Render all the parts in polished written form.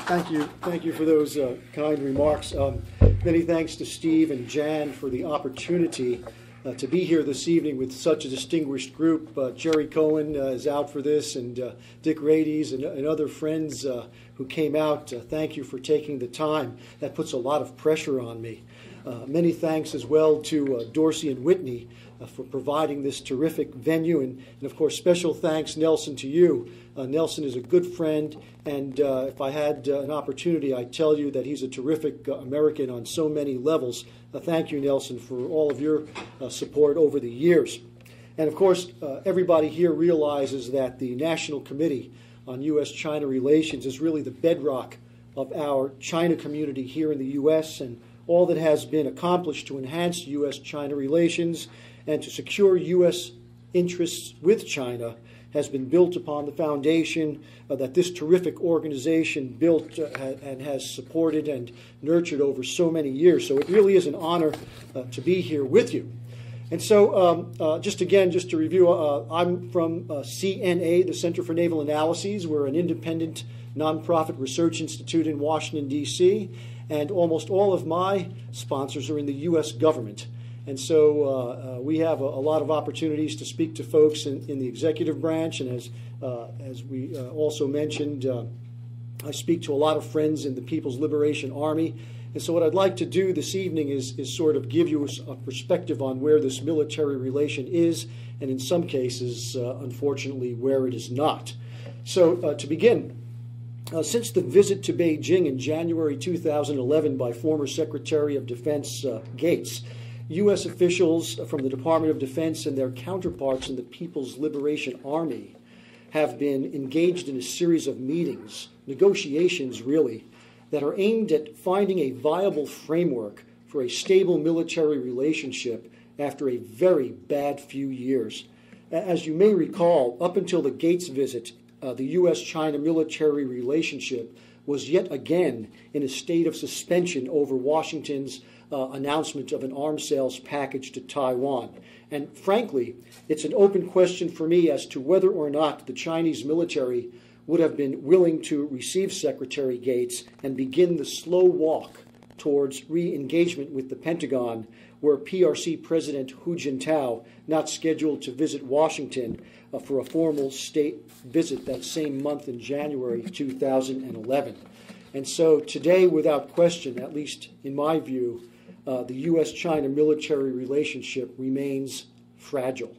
Thank you for those kind remarks. Many thanks to Steve and Jan for the opportunity to be here this evening with such a distinguished group. Jerry Cohen is out for this, and Dick Rades and other friends who came out. Thank you for taking the time. That puts a lot of pressure on me. Many thanks as well to Dorsey and Whitney for providing this terrific venue, and of course special thanks, Nelson, to you. Nelson is a good friend, and if I had an opportunity, I'd tell you that he's a terrific American on so many levels. Thank you, Nelson, for all of your support over the years. And of course, everybody here realizes that the National Committee on U.S. China Relations is really the bedrock of our China community here in the U.S., and all that has been accomplished to enhance U.S. China relations and to secure U.S. interests with China has been built upon the foundation that this terrific organization built and has supported and nurtured over so many years. So it really is an honor to be here with you. And so just to review, I'm from CNA, the Center for Naval Analyses. We're an independent nonprofit research institute in Washington, D.C., and almost all of my sponsors are in the U.S. government. And so we have a lot of opportunities to speak to folks in the executive branch, and as we also mentioned, I speak to a lot of friends in the People's Liberation Army. And so what I'd like to do this evening is sort of give you a perspective on where this military relation is, and in some cases, unfortunately, where it is not. So to begin, since the visit to Beijing in January 2011 by former Secretary of Defense Gates, U.S. officials from the Department of Defense and their counterparts in the People's Liberation Army have been engaged in a series of meetings, negotiations really, that are aimed at finding a viable framework for a stable military relationship after a very bad few years. As you may recall, up until the Gates visit, the U.S.-China military relationship was yet again in a state of suspension over Washington's announcement of an arms sales package to Taiwan. And frankly, it's an open question for me as to whether or not the Chinese military would have been willing to receive Secretary Gates and begin the slow walk towards re-engagement with the Pentagon, where PRC President Hu Jintao, not scheduled to visit Washington for a formal state visit that same month in January 2011. And so today, without question, at least in my view, the U.S.-China military relationship remains fragile.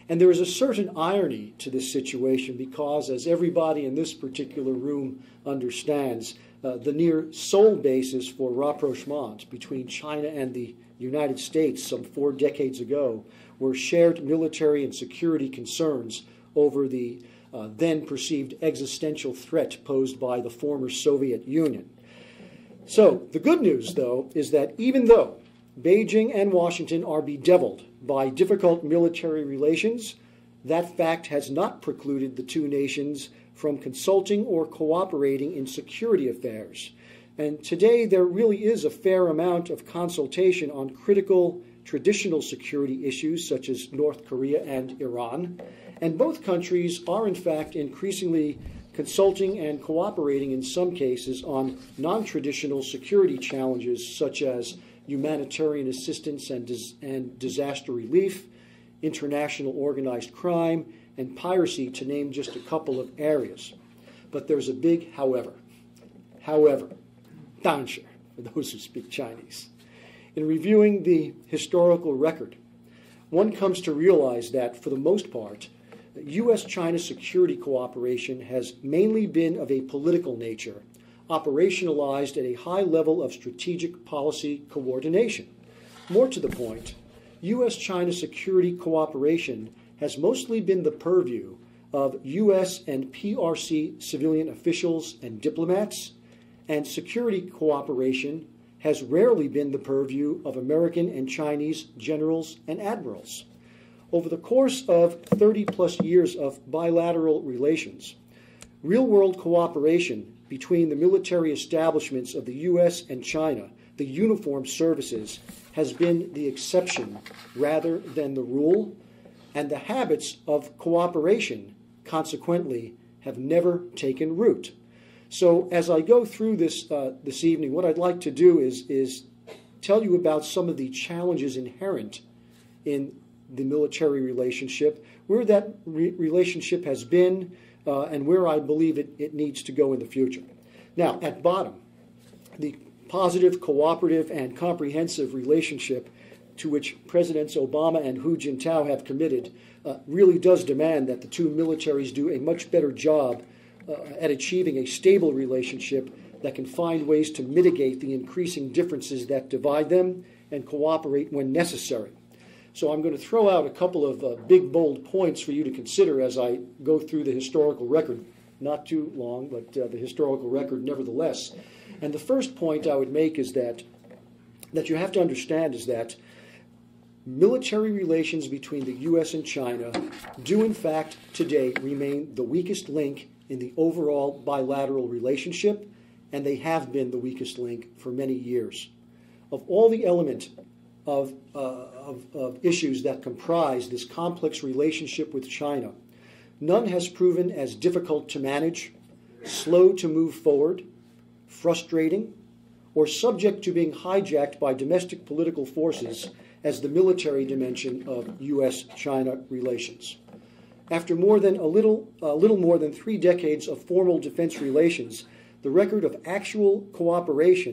And there is a certain irony to this situation because, as everybody in this particular room understands, the near sole basis for rapprochement between China and the United States some 4 decades ago were shared military and security concerns over the then perceived existential threat posed by the former Soviet Union. So the good news, though, is that even though Beijing and Washington are bedeviled by difficult military relations, that fact has not precluded the two nations from consulting or cooperating in security affairs. And today there really is a fair amount of consultation on critical traditional security issues such as North Korea and Iran. And both countries are in fact increasingly consulting and cooperating in some cases on non-traditional security challenges such as humanitarian assistance and disaster relief, international organized crime, and piracy, to name just a couple of areas. But there's a big however. However, 但是, for those who speak Chinese. In reviewing the historical record, one comes to realize that, for the most part, U.S.-China security cooperation has mainly been of a political nature, operationalized at a high level of strategic policy coordination. More to the point, U.S.-China security cooperation has mostly been the purview of U.S. and PRC civilian officials and diplomats, and security cooperation has rarely been the purview of American and Chinese generals and admirals. Over the course of 30-plus years of bilateral relations, real-world cooperation between the military establishments of the U.S. and China, the uniformed services, has been the exception rather than the rule, and the habits of cooperation, consequently, have never taken root. So as I go through this this evening, what I'd like to do is tell you about some of the challenges inherent in the military relationship, where that relationship has been, and where I believe it needs to go in the future. Now, at bottom, the positive, cooperative, and comprehensive relationship to which Presidents Obama and Hu Jintao have committed really does demand that the two militaries do a much better job at achieving a stable relationship that can find ways to mitigate the increasing differences that divide them and cooperate when necessary. So I'm going to throw out a couple of big, bold points for you to consider as I go through the historical record. Not too long, but the historical record nevertheless. And the first point I would make is that you have to understand is that military relations between the U.S. and China do in fact today remain the weakest link in the overall bilateral relationship, and they have been the weakest link for many years. Of all the elements of issues that comprise this complex relationship with China, none has proven as difficult to manage, slow to move forward, frustrating, or subject to being hijacked by domestic political forces as the military dimension of U.S. China relations. After a little more than 3 decades of formal defense relations, the record of actual cooperation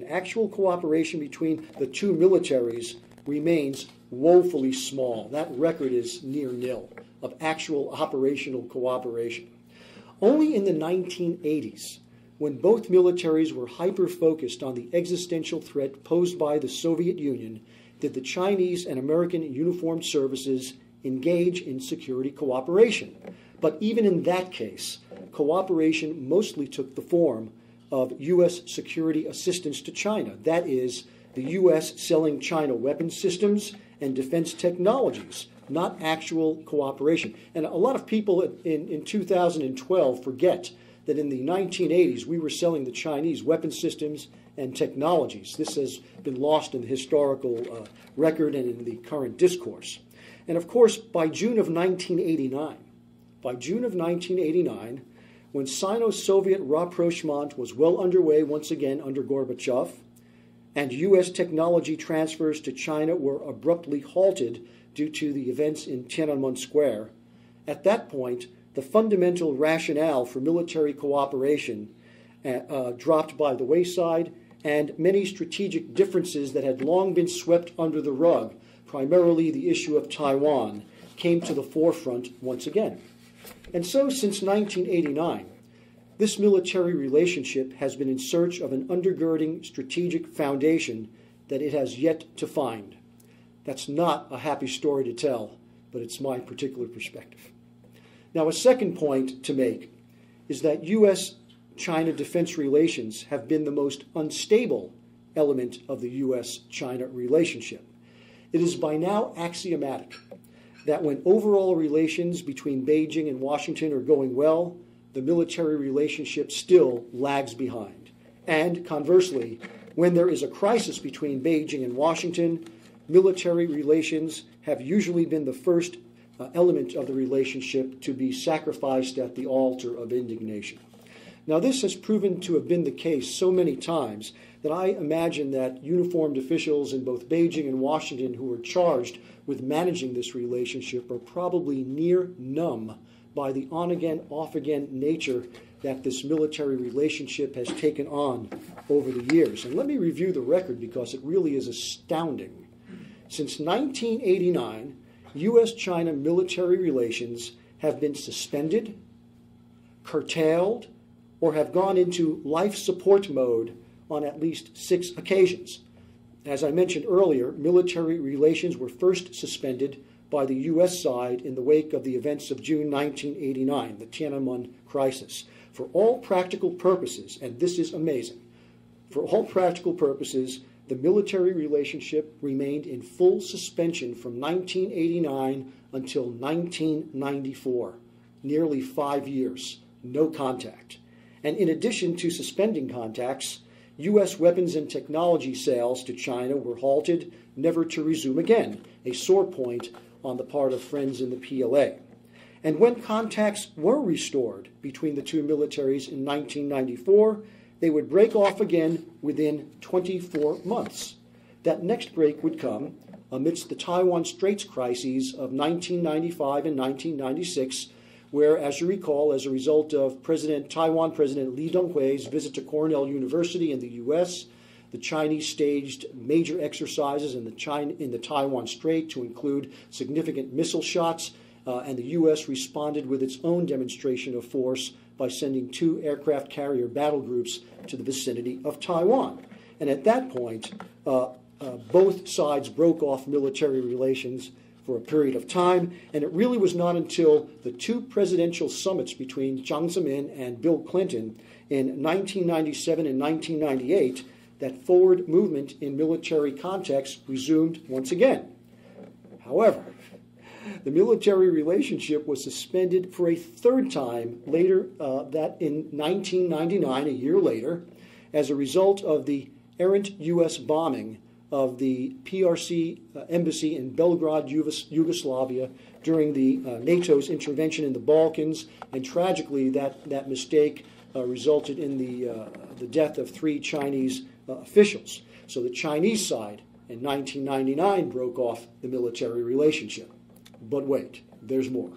between the two militaries remains woefully small. That record is near nil of actual operational cooperation. Only in the 1980s, when both militaries were hyper-focused on the existential threat posed by the Soviet Union, did the Chinese and American uniformed services engage in security cooperation. But even in that case, cooperation mostly took the form of U.S. security assistance to China. That is, the U.S. selling China weapons systems and defense technologies, not actual cooperation. And a lot of people in 2012 forget that in the 1980s we were selling the Chinese weapons systems and technologies. This has been lost in the historical record and in the current discourse. And of course, by June of 1989, when Sino-Soviet rapprochement was well underway once again under Gorbachev, and U.S. technology transfers to China were abruptly halted due to the events in Tiananmen Square, at that point, the fundamental rationale for military cooperation dropped by the wayside, and many strategic differences that had long been swept under the rug, primarily the issue of Taiwan, came to the forefront once again. And so since 1989, this military relationship has been in search of an undergirding strategic foundation that it has yet to find. That's not a happy story to tell, but it's my particular perspective. Now, a second point to make is that U.S.-China defense relations have been the most unstable element of the U.S.-China relationship. It is by now axiomatic that when overall relations between Beijing and Washington are going well, the military relationship still lags behind. And conversely, when there is a crisis between Beijing and Washington, military relations have usually been the first element of the relationship to be sacrificed at the altar of indignation. Now, this has proven to have been the case so many times that I imagine that uniformed officials in both Beijing and Washington who are charged with managing this relationship are probably near numb by the on-again, off-again nature that this military relationship has taken on over the years. And let me review the record because it really is astounding. Since 1989, U.S.-China military relations have been suspended, curtailed, or have gone into life support mode on at least 6 occasions. As I mentioned earlier, military relations were first suspended by the U.S. side in the wake of the events of June 1989, the Tiananmen crisis. For all practical purposes, and this is amazing, for all practical purposes, the military relationship remained in full suspension from 1989 until 1994, nearly 5 years, no contact. And in addition to suspending contacts, U.S. weapons and technology sales to China were halted, never to resume again, a sore point on the part of friends in the PLA. And when contacts were restored between the two militaries in 1994, they would break off again within 24 months. That next break would come amidst the Taiwan Straits crises of 1995 and 1996, where, as you recall, as a result of Taiwan President Lee Teng-hui's visit to Cornell University in the U.S., the Chinese staged major exercises in the Taiwan Strait to include significant missile shots, and the U.S. responded with its own demonstration of force by sending 2 aircraft carrier battle groups to the vicinity of Taiwan. And at that point, both sides broke off military relations for a period of time, and it really was not until the 2 presidential summits between Jiang Zemin and Bill Clinton in 1997 and 1998 that forward movement in military contacts resumed once again. However, the military relationship was suspended for a third time later, that in 1999, a year later, as a result of the errant U.S. bombing of the PRC embassy in Belgrade, Yugoslavia, during the NATO's intervention in the Balkans, and tragically that mistake resulted in the death of 3 Chinese officials. So the Chinese side in 1999 broke off the military relationship. But wait, there's more.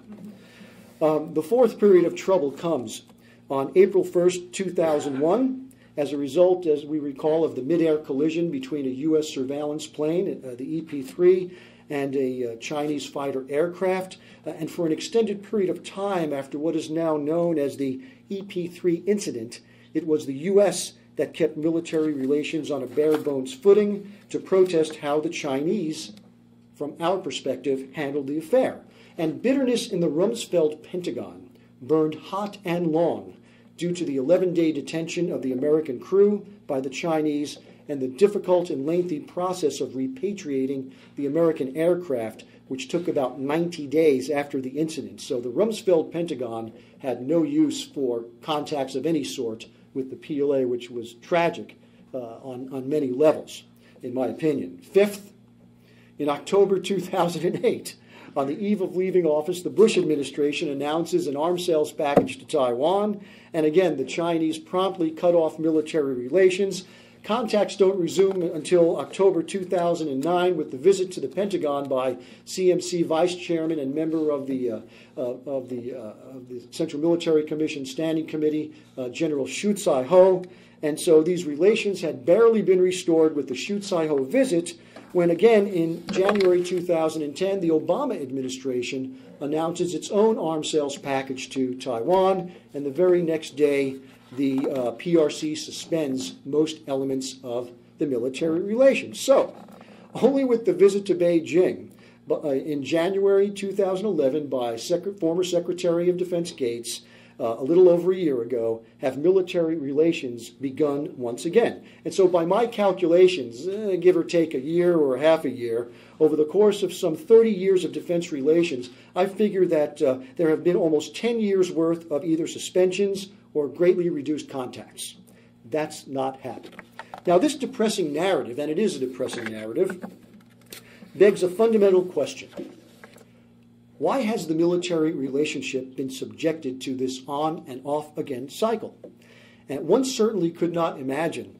The fourth period of trouble comes on April 1st, 2001, as a result, as we recall, of the mid-air collision between a U.S. surveillance plane, the EP-3, and a Chinese fighter aircraft. And for an extended period of time after what is now known as the EP-3 incident, it was the U.S. that kept military relations on a bare-bones footing to protest how the Chinese, from our perspective, handled the affair. And bitterness in the Rumsfeld Pentagon burned hot and long due to the 11-day detention of the American crew by the Chinese and the difficult and lengthy process of repatriating the American aircraft, which took about 90 days after the incident. So the Rumsfeld Pentagon had no use for contacts of any sort with the PLA, which was tragic on many levels, in my opinion. Fifth, in October 2008, on the eve of leaving office, the Bush administration announces an arms sales package to Taiwan, and again, the Chinese promptly cut off military relations. Contacts don't resume until October 2009 with the visit to the Pentagon by CMC Vice Chairman and member of the Central Military Commission Standing Committee, General Xu Cai-ho. And so these relations had barely been restored with the Xu Cai-ho visit when, again, in January 2010, the Obama administration announces its own arms sales package to Taiwan, and the very next day, the PRC suspends most elements of the military relations. So, only with the visit to Beijing in January 2011 by former Secretary of Defense Gates, a little over a year ago, have military relations begun once again. And so by my calculations, give or take a year or half a year, over the course of some 30 years of defense relations, I figure that there have been almost 10 years' worth of either suspensions or greatly reduced contacts. That's not happening. Now, this depressing narrative, and it is a depressing narrative, begs a fundamental question. Why has the military relationship been subjected to this on and off again cycle? And one certainly could not imagine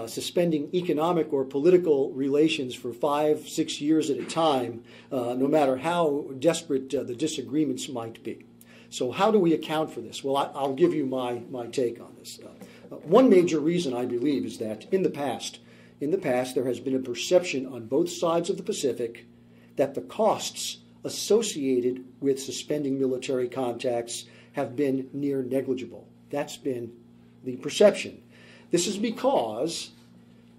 suspending economic or political relations for 5-6 years at a time, no matter how desperate the disagreements might be. So how do we account for this? Well, I'll give you my take on this. One major reason, I believe, is that in the past, there has been a perception on both sides of the Pacific that the costs associated with suspending military contacts have been near negligible. That's been the perception. This is because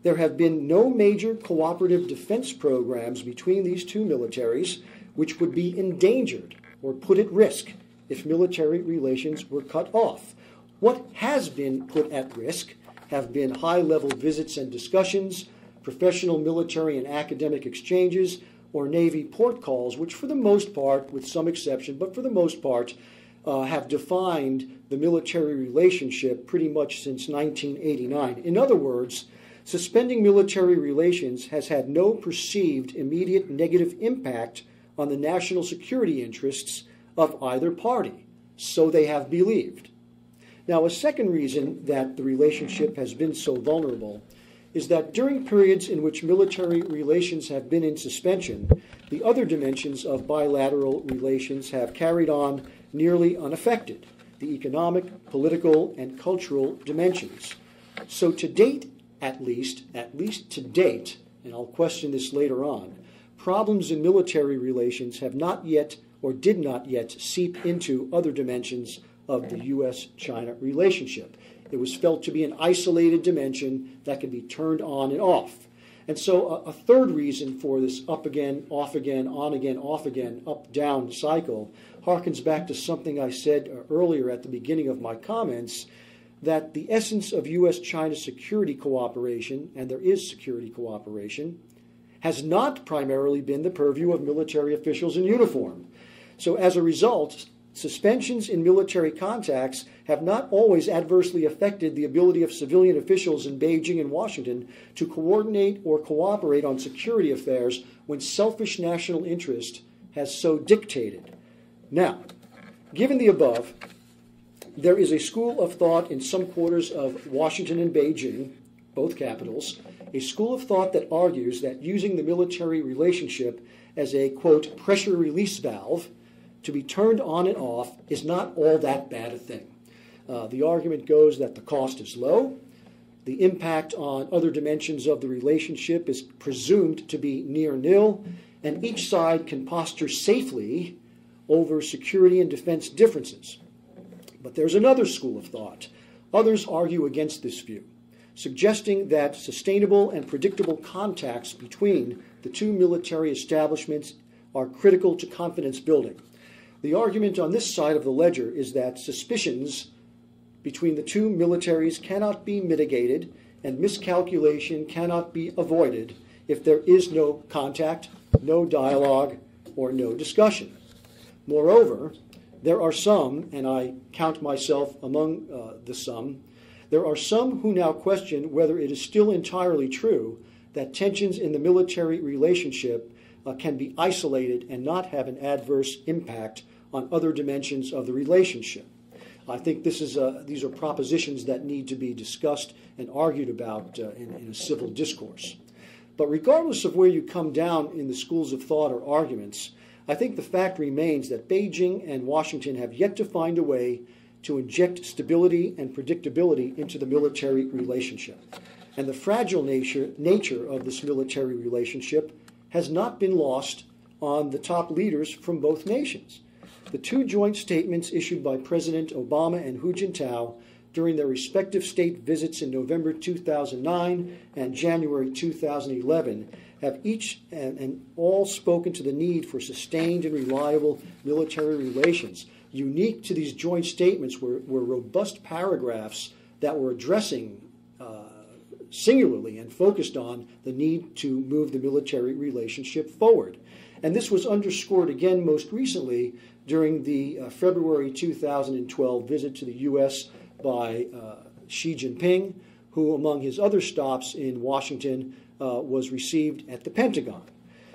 there have been no major cooperative defense programs between these two militaries which would be endangered or put at risk if military relations were cut off. What has been put at risk have been high-level visits and discussions, professional military and academic exchanges, or Navy port calls, which for the most part, with some exception, but for the most part, have defined the military relationship pretty much since 1989. In other words, suspending military relations has had no perceived immediate negative impact on the national security interests of either party. So they have believed. Now, a second reason that the relationship has been so vulnerable is that during periods in which military relations have been in suspension, the other dimensions of bilateral relations have carried on nearly unaffected, the economic, political, and cultural dimensions. So to date, at least to date, and I'll question this later on, problems in military relations have not yet or did not yet seep into other dimensions of the U.S. China relationship. It was felt to be an isolated dimension that could be turned on and off. And so a third reason for this up again, off again, on again, off again, up, down cycle harkens back to something I said earlier at the beginning of my comments, that the essence of U.S. China security cooperation, and there is security cooperation, has not primarily been the purview of military officials in uniform. So as a result, suspensions in military contacts have not always adversely affected the ability of civilian officials in Beijing and Washington to coordinate or cooperate on security affairs when selfish national interest has so dictated. Now, given the above, there is a school of thought in some quarters of Washington and Beijing, both capitals, a school of thought that argues that using the military relationship as a, quote, pressure release valve to be turned on and off is not all that bad a thing. The argument goes that the cost is low, the impact on other dimensions of the relationship is presumed to be near nil, and each side can posture safely over security and defense differences. But there's another school of thought. Others argue against this view, suggesting that sustainable and predictable contacts between the two military establishments are critical to confidence building. The argument on this side of the ledger is that suspicions between the two militaries cannot be mitigated and miscalculation cannot be avoided if there is no contact, no dialogue, or no discussion. Moreover, there are some, and I count myself among the some, there are some who now question whether it is still entirely true that tensions in the military relationship can be isolated and not have an adverse impact on other dimensions of the relationship. I think these are propositions that need to be discussed and argued about in a civil discourse. But regardless of where you come down in the schools of thought or arguments, I think the fact remains that Beijing and Washington have yet to find a way to inject stability and predictability into the military relationship. And the fragile nature of this military relationship has not been lost on the top leaders from both nations. The two joint statements issued by President Obama and Hu Jintao during their respective state visits in November 2009 and January 2011 have each and all spoken to the need for sustained and reliable military relations. Unique to these joint statements were robust paragraphs that were addressing singularly and focused on the need to move the military relationship forward. And this was underscored again most recently during the February 2012 visit to the U.S. by Xi Jinping, who, among his other stops in Washington, was received at the Pentagon.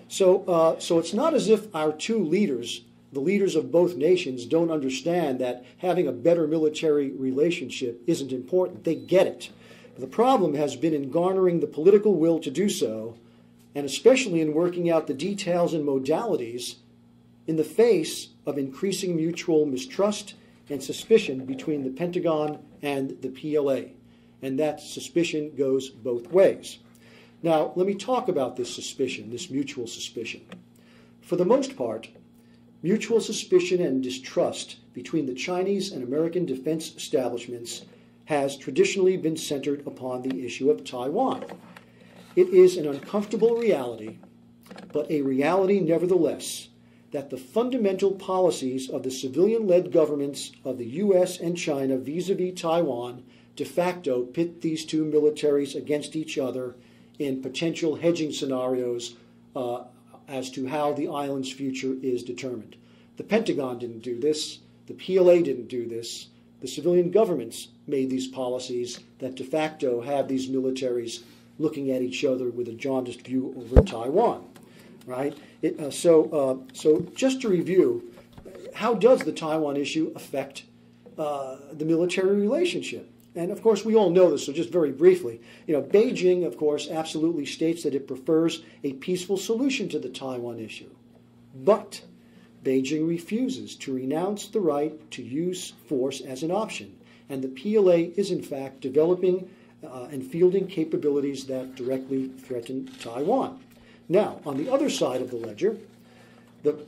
So it's not as if our two leaders, the leaders of both nations, don't understand that having a better military relationship isn't important. They get it. The problem has been in garnering the political will to do so, and especially in working out the details and modalities in the face of increasing mutual mistrust and suspicion between the Pentagon and the PLA. And that suspicion goes both ways. Now, let me talk about this suspicion, this mutual suspicion. For the most part, mutual suspicion and distrust between the Chinese and American defense establishments has traditionally been centered upon the issue of Taiwan. It is an uncomfortable reality, but a reality nevertheless, that the fundamental policies of the civilian-led governments of the U.S. and China vis-a-vis Taiwan de facto pit these two militaries against each other in potential hedging scenarios as to how the island's future is determined. The Pentagon didn't do this. The PLA didn't do this. The civilian governments made these policies that de facto have these militaries looking at each other with a jaundiced view over Taiwan, right? So just to review, how does the Taiwan issue affect the military relationship? And of course, we all know this, so just very briefly, Beijing, of course, absolutely states that it prefers a peaceful solution to the Taiwan issue. But Beijing refuses to renounce the right to use force as an option. And the PLA is, in fact, developing and fielding capabilities that directly threaten Taiwan. Now, on the other side of the ledger,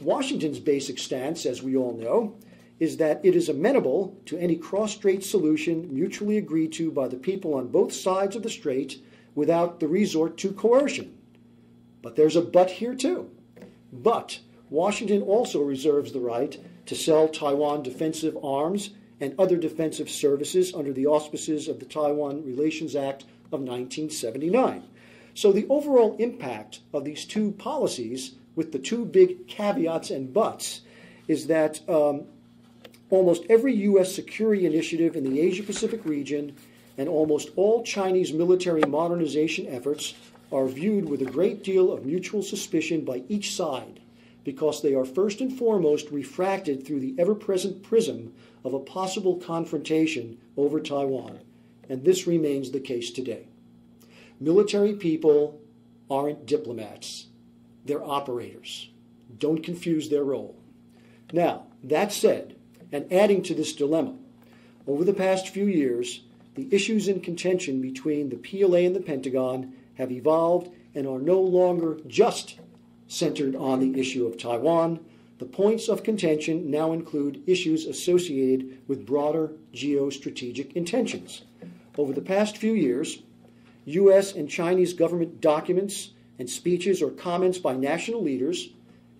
Washington's basic stance, as we all know, is that it is amenable to any cross-strait solution mutually agreed to by the people on both sides of the strait without the resort to coercion. But there's a but here too. But Washington also reserves the right to sell Taiwan defensive arms and other defensive services under the auspices of the Taiwan Relations Act of 1979. So the overall impact of these two policies, with the two big caveats and buts, is that almost every U.S. security initiative in the Asia-Pacific region and almost all Chinese military modernization efforts are viewed with a great deal of mutual suspicion by each side, because they are first and foremost refracted through the ever-present prism of a possible confrontation over Taiwan. And this remains the case today. Military people aren't diplomats. They're operators. Don't confuse their role. Now, that said, and adding to this dilemma, over the past few years, the issues in contention between the PLA and the Pentagon have evolved and are no longer just centered on the issue of Taiwan. The points of contention now include issues associated with broader geostrategic intentions. Over the past few years, U.S. and Chinese government documents and speeches or comments by national leaders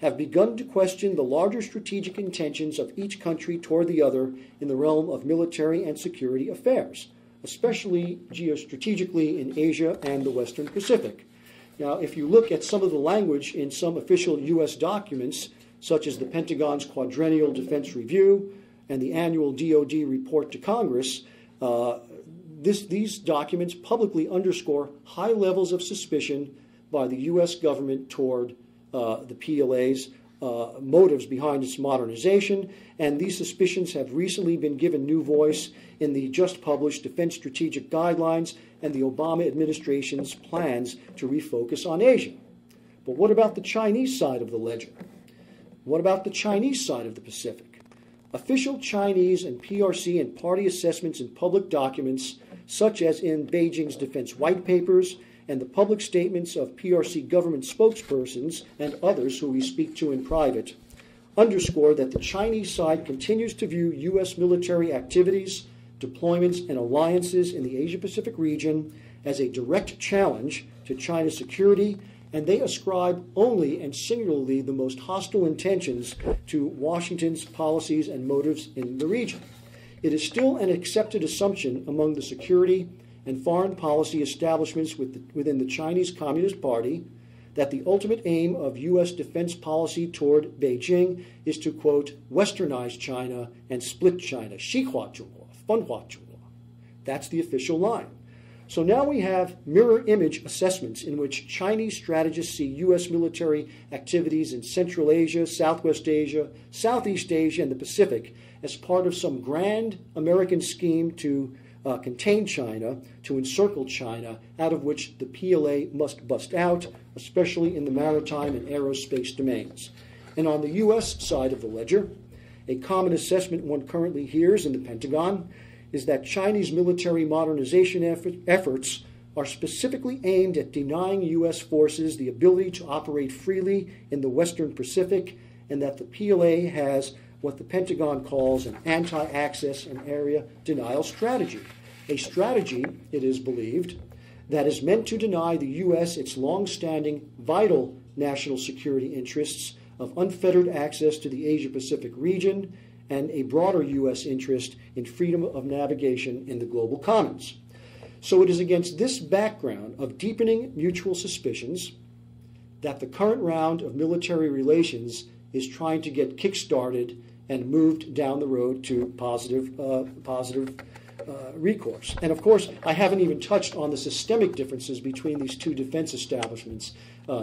have begun to question the larger strategic intentions of each country toward the other in the realm of military and security affairs, especially geostrategically in Asia and the Western Pacific. Now, if you look at some of the language in some official U.S. documents, such as the Pentagon's Quadrennial Defense Review and the annual DoD report to Congress, these documents publicly underscore high levels of suspicion by the U.S. government toward the PLA's motives behind its modernization, and these suspicions have recently been given new voice in the just published Defense Strategic Guidelines and the Obama administration's plans to refocus on Asia. But what about the Chinese side of the ledger? What about the Chinese side of the Pacific? Official Chinese and PRC and party assessments in public documents, such as in Beijing's defense white papers and the public statements of PRC government spokespersons and others who we speak to in private, underscore that the Chinese side continues to view U.S. military activities, deployments, and alliances in the Asia-Pacific region as a direct challenge to China's security, and they ascribe only and singularly the most hostile intentions to Washington's policies and motives in the region. It is still an accepted assumption among the security and foreign policy establishments within the Chinese Communist Party that the ultimate aim of U.S. defense policy toward Beijing is to, quote, westernize China and split China. Xihua Zhonghua, Fenhua Zhonghua. That's the official line. So now we have mirror image assessments in which Chinese strategists see U.S. military activities in Central Asia, Southwest Asia, Southeast Asia, and the Pacific as part of some grand American scheme to contain China, to encircle China, out of which the PLA must bust out, especially in the maritime and aerospace domains. And on the U.S. side of the ledger, a common assessment one currently hears in the Pentagon is that Chinese military modernization efforts are specifically aimed at denying U.S. forces the ability to operate freely in the Western Pacific, and that the PLA has what the Pentagon calls an anti-access and area denial strategy, a strategy, it is believed, that is meant to deny the U.S. its long-standing vital national security interests of unfettered access to the Asia-Pacific region and a broader U.S. interest in freedom of navigation in the global commons. So it is against this background of deepening mutual suspicions that the current round of military relations is trying to get kick-started and moved down the road to positive recourse. And of course, I haven't even touched on the systemic differences between these two defense establishments,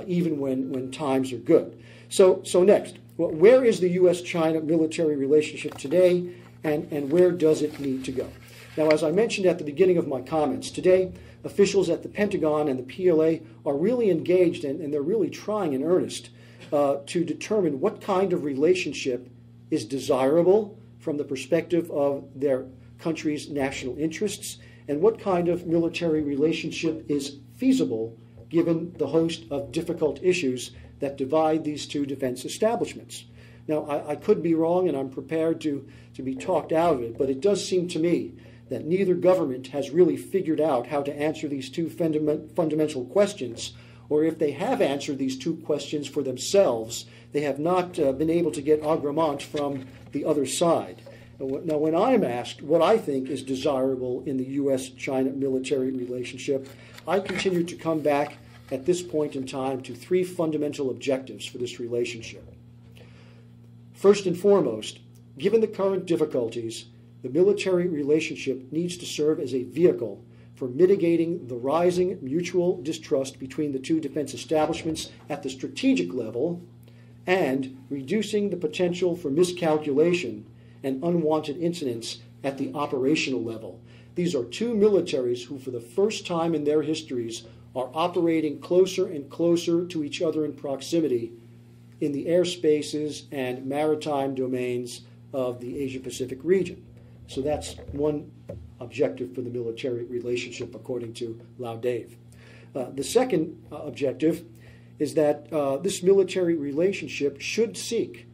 even when times are good. So next, where is the U.S. China military relationship today, and where does it need to go? Now, as I mentioned at the beginning of my comments, today officials at the Pentagon and the PLA are really engaged, and they're really trying in earnest to determine what kind of relationship is desirable from the perspective of their country's national interests, and what kind of military relationship is feasible given the host of difficult issues that divide these two defense establishments. Now, I could be wrong, and I'm prepared to be talked out of it, but it does seem to me that neither government has really figured out how to answer these two fundamental questions, or if they have answered these two questions for themselves, they have not been able to get agreement from the other side. Now, when I'm asked what I think is desirable in the U.S.-China military relationship, I continue to come back at this point in time to three fundamental objectives for this relationship. First and foremost, given the current difficulties, the military relationship needs to serve as a vehicle for mitigating the rising mutual distrust between the two defense establishments at the strategic level and reducing the potential for miscalculation and unwanted incidents at the operational level. These are two militaries who, for the first time in their histories, are operating closer and closer to each other in proximity in the airspaces and maritime domains of the Asia-Pacific region. So that's one objective for the military relationship, according to Lao Dave. The second objective is that this military relationship should seek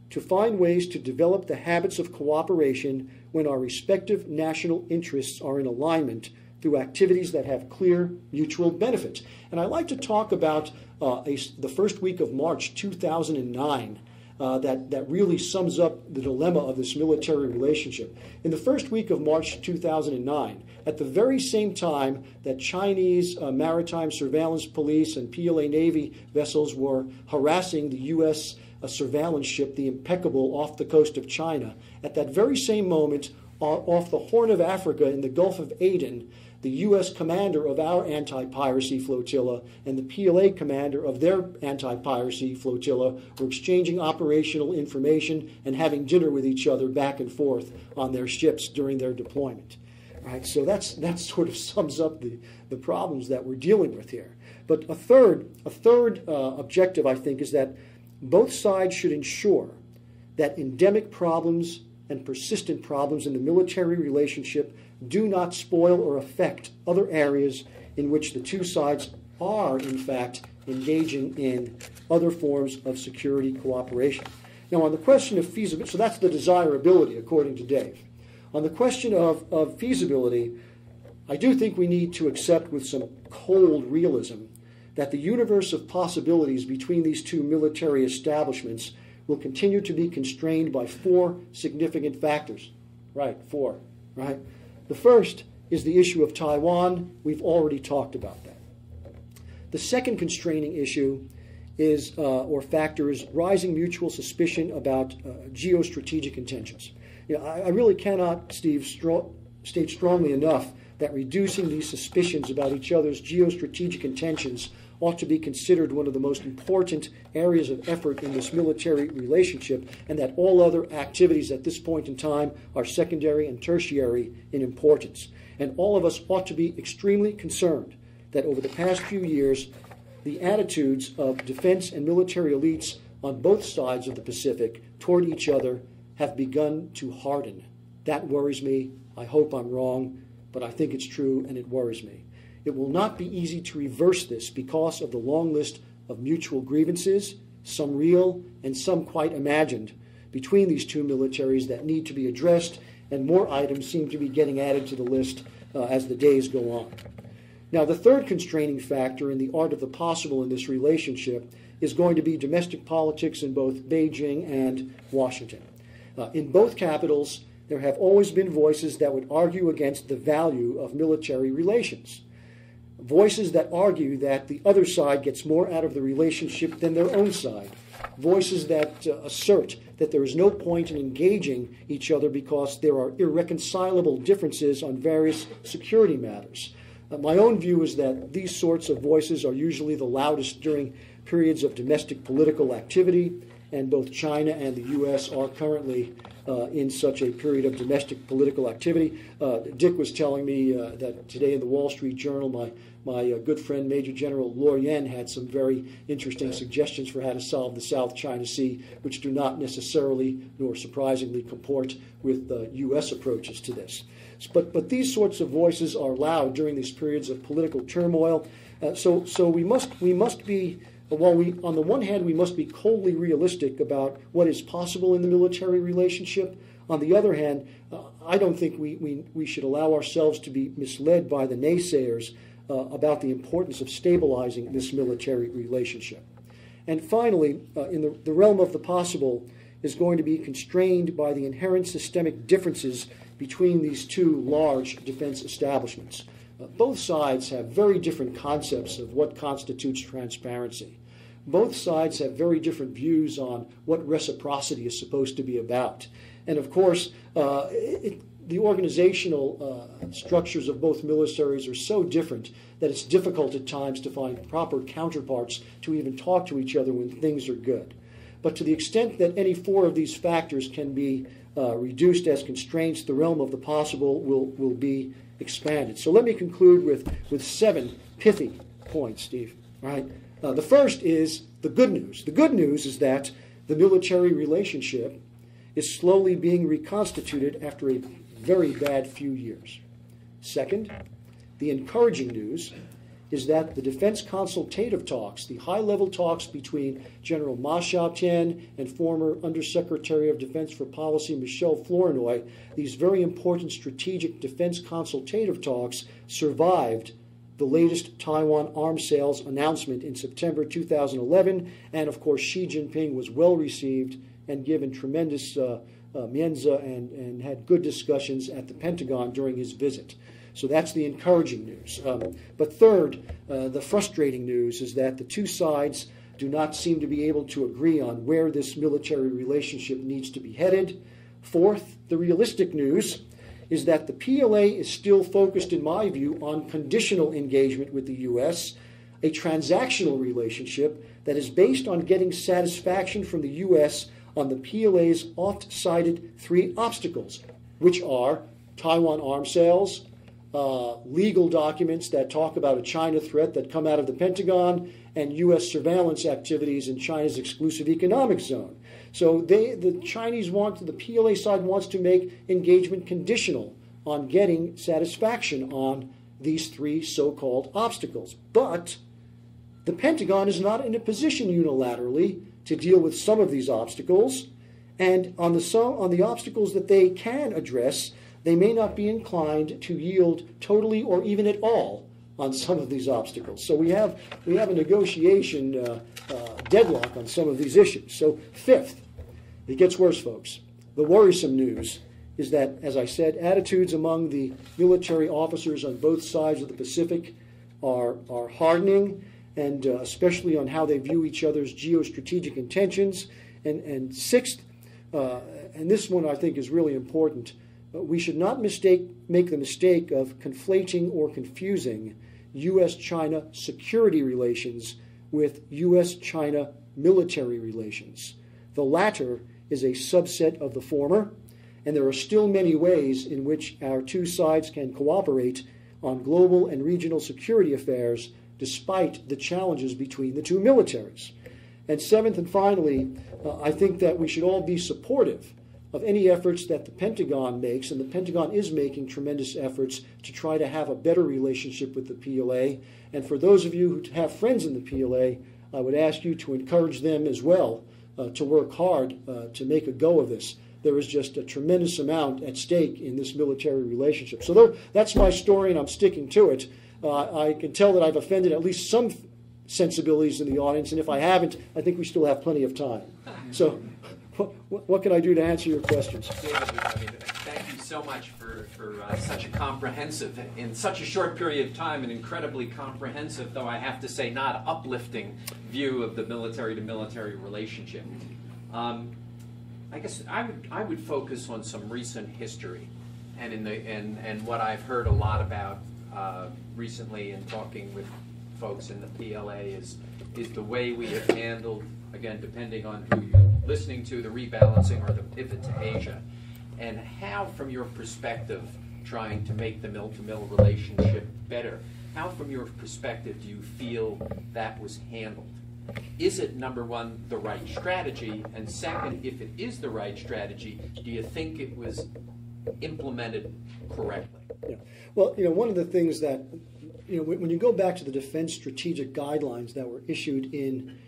to find ways to develop the habits of cooperation when our respective national interests are in alignment through activities that have clear mutual benefits. And I like to talk about the first week of March 2009 that really sums up the dilemma of this military relationship. In the first week of March 2009, at the very same time that Chinese maritime surveillance police and PLA Navy vessels were harassing the U.S. surveillance ship, the Impeccable, off the coast of China, at that very same moment, off the Horn of Africa in the Gulf of Aden, the U.S. commander of our anti-piracy flotilla and the PLA commander of their anti-piracy flotilla were exchanging operational information and having dinner with each other back and forth on their ships during their deployment. Right, so that sort of sums up the problems that we're dealing with here. But a third objective, I think, is that both sides should ensure that endemic problems and persistent problems in the military relationship do not spoil or affect other areas in which the two sides are, in fact, engaging in other forms of security cooperation. Now, on the question of feasibility, so that's the desirability, according to Dave. On the question of feasibility, I do think we need to accept with some cold realism that the universe of possibilities between these two military establishments will continue to be constrained by four significant factors. Right, four, right? The first is the issue of Taiwan. We've already talked about that. The second constraining issue is, or factor, is rising mutual suspicion about geostrategic intentions. You know, I really cannot, Steve, state strongly enough that reducing these suspicions about each other's geostrategic intentions ought to be considered one of the most important areas of effort in this military relationship, and that all other activities at this point in time are secondary and tertiary in importance. And all of us ought to be extremely concerned that over the past few years, the attitudes of defense and military elites on both sides of the Pacific toward each other have begun to harden. That worries me. I hope I'm wrong, but I think it's true, and it worries me. It will not be easy to reverse this because of the long list of mutual grievances, some real and some quite imagined, between these two militaries that need to be addressed, and more items seem to be getting added to the list as the days go on. Now, the third constraining factor in the art of the possible in this relationship is going to be domestic politics in both Beijing and Washington. In both capitals, there have always been voices that would argue against the value of military relations. Voices that argue that the other side gets more out of the relationship than their own side. Voices that assert that there is no point in engaging each other because there are irreconcilable differences on various security matters. My own view is that these sorts of voices are usually the loudest during periods of domestic political activity and both China and the U.S. are currently in such a period of domestic political activity. Dick was telling me that today in the Wall Street Journal, my good friend Major General Luo Yan had some very interesting suggestions for how to solve the South China Sea, which do not necessarily, nor surprisingly, comport with U.S. approaches to this. But these sorts of voices are loud during these periods of political turmoil. So we must be, while on the one hand we must be coldly realistic about what is possible in the military relationship, on the other hand, I don't think we should allow ourselves to be misled by the naysayers about the importance of stabilizing this military relationship. And finally, in the realm of the possible is going to be constrained by the inherent systemic differences between these two large defense establishments. Both sides have very different concepts of what constitutes transparency. Both sides have very different views on what reciprocity is supposed to be about. And of course, the organizational structures of both militaries are so different that it's difficult at times to find proper counterparts to even talk to each other when things are good. But to the extent that any four of these factors can be reduced as constraints, the realm of the possible will be expanded. So let me conclude with 7 pithy points, Steve. All right. The first is the good news. The good news is that the military relationship is slowly being reconstituted after a very bad few years. Second, the encouraging news is that the defense consultative talks, the high-level talks between General Ma Xiaotian and former Undersecretary of Defense for Policy Michel Flournoy, these very important strategic defense consultative talks survived the latest Taiwan arms sales announcement in September 2011, and of course Xi Jinping was well received and given tremendous mianzi and had good discussions at the Pentagon during his visit. So that's the encouraging news. But third, the frustrating news is that the two sides do not seem to be able to agree on where this military relationship needs to be headed. Fourth, the realistic news is that the PLA is still focused, in my view, on conditional engagement with the U.S., a transactional relationship that is based on getting satisfaction from the U.S. on the PLA's oft-cited 3 obstacles, which are Taiwan arms sales, legal documents that talk about a China threat that come out of the Pentagon, and U.S. surveillance activities in China's exclusive economic zone. So the Chinese the PLA side wants to make engagement conditional on getting satisfaction on these 3 so-called obstacles. But the Pentagon is not in a position unilaterally to deal with some of these obstacles, and on the obstacles that they can address, they may not be inclined to yield totally or even at all on some of these obstacles. So we have a negotiation deadlock on some of these issues. So fifth, it gets worse, folks. The worrisome news is that, as I said, attitudes among the military officers on both sides of the Pacific are hardening, and especially on how they view each other's geostrategic intentions. And sixth, and this one I think is really important, we should not make the mistake of conflating or confusing U.S. China security relations with U.S. China military relations. The latter is a subset of the former, and there are still many ways in which our two sides can cooperate on global and regional security affairs despite the challenges between the two militaries. And seventh and finally, I think that we should all be supportive of any efforts that the Pentagon makes, and the Pentagon is making tremendous efforts to try to have a better relationship with the PLA. And for those of you who have friends in the PLA, I would ask you to encourage them as well to work hard to make a go of this. There is just a tremendous amount at stake in this military relationship. So that's my story, and I'm sticking to it. I can tell that I've offended at least some sensibilities in the audience, and if I haven't, I think we still have plenty of time. So what can I do to answer your questions? David, thank you so much for such a comprehensive, in such a short period of time, an incredibly comprehensive, though I have to say not uplifting, view of the military-to-military relationship. I guess I would focus on some recent history, and what I've heard a lot about recently in talking with folks in the PLA is the way we have handled, again, depending on who you listening to the rebalancing or the pivot to Asia, and how, from your perspective, trying to make the mill-to-mill relationship better, how, from your perspective, do you feel that was handled? Is it, number one, the right strategy? And second, if it is the right strategy, do you think it was implemented correctly? Yeah. Well, one of the things that, when you go back to the defense strategic guidelines that were issued in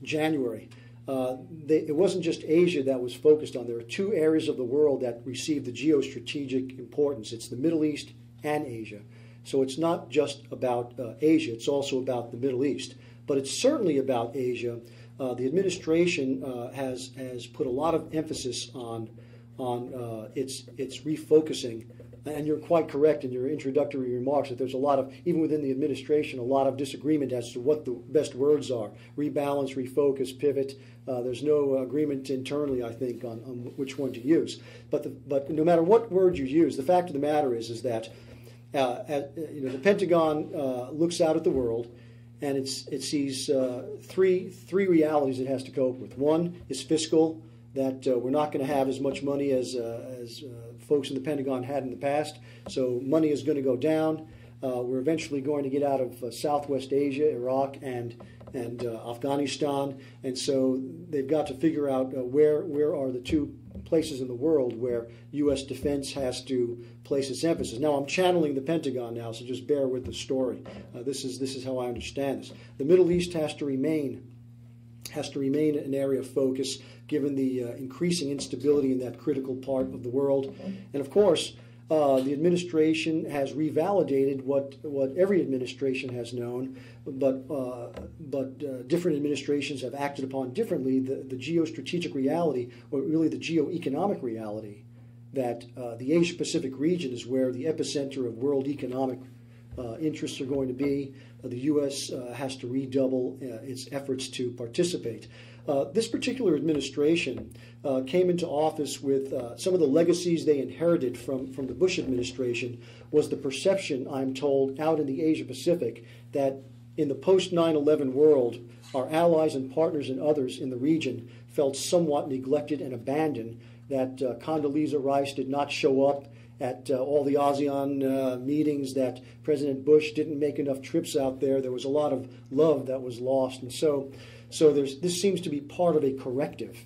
January, it wasn't just Asia that was focused on. There are two areas of the world that receive the geostrategic importance. It's the Middle East and Asia. So it's not just about Asia, it's also about the Middle East. But it's certainly about Asia. The administration has put a lot of emphasis on its refocusing. And you're quite correct in your introductory remarks that there's a lot of, even within the administration, a lot of disagreement as to what the best words are. Rebalance, refocus, pivot. There's no agreement internally, I think, on which one to use. But no matter what word you use, the fact of the matter is that the Pentagon looks out at the world, and it sees three realities it has to cope with. One is fiscal, that we're not going to have as much money as folks in the Pentagon had in the past, so money is going to go down. We're eventually going to get out of Southwest Asia, Iraq, and Afghanistan, and so they've got to figure out where are the two places in the world where U.S. defense has to place its emphasis. Now, I'm channeling the Pentagon now, so just bear with the story. This is how I understand this. The Middle East has to remain an area of focus given the increasing instability in that critical part of the world. And of course, the administration has revalidated what every administration has known, but different administrations have acted upon differently the geostrategic reality, or really the geoeconomic reality, that the Asia-Pacific region is where the epicenter of world economic interests are going to be. The U.S. has to redouble its efforts to participate. This particular administration came into office with some of the legacies they inherited from the Bush administration was the perception, I'm told, out in the Asia-Pacific that in the post-9/11 world, our allies and partners and others in the region felt somewhat neglected and abandoned, that Condoleezza Rice did not show up at all the ASEAN meetings, that President Bush didn't make enough trips out there. There was a lot of love that was lost. And so this seems to be part of a corrective.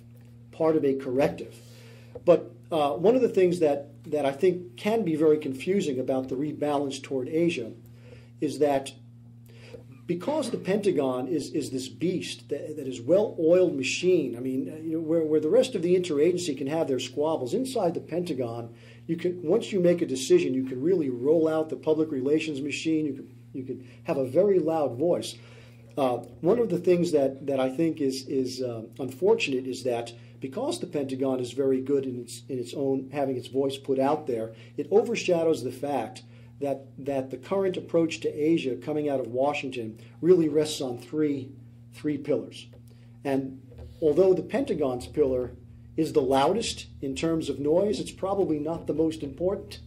But one of the things that I think can be very confusing about the rebalance toward Asia is that because the Pentagon is this beast that is well-oiled machine, I mean, where the rest of the interagency can have their squabbles, inside the Pentagon, once you make a decision, you can really roll out the public relations machine. You can have a very loud voice. One of the things that I think is unfortunate is that because the Pentagon is very good in its own having its voice put out there, it overshadows the fact that the current approach to Asia coming out of Washington really rests on three pillars. And although the Pentagon's pillar is the loudest in terms of noise, it's probably not the most important.